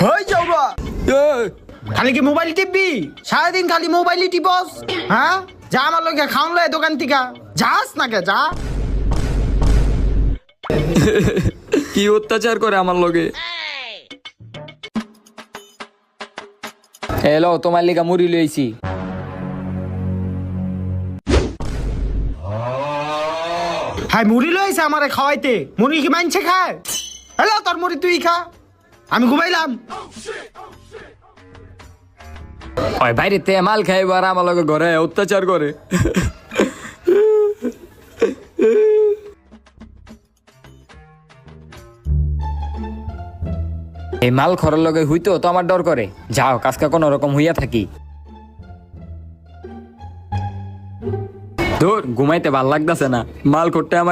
হয়ে যাও বা খালি কি মোবাইল টিপবি সারাদিন খালি মোবাইলই টিপস হ্যাঁ যা আমার লগে খাওন লয় দোকান থেকে যাস না কে যা কি অত্যাচার করে আমার লগে। হ্যালো তোমার লিগা মুড়ি লইছি। হাই মুড়ি লইছে আমারে খাওয়াইতে মুড়ি কি মানছে খায় হ্যালো তোর মুড়ি তুই খা আমি ঘুমাইলাম। ওই বাইরে তে মাল খাইবার আমার লগে ঘরে অত্যাচার করে। এই মাল খরর লগে হইতো তো আমার ডর করে। যাও কাজকা কোন রকম হইয়া থাকি। ধুর ঘুমাইতে ভাল লাগতাছে না, মাল করতে আমার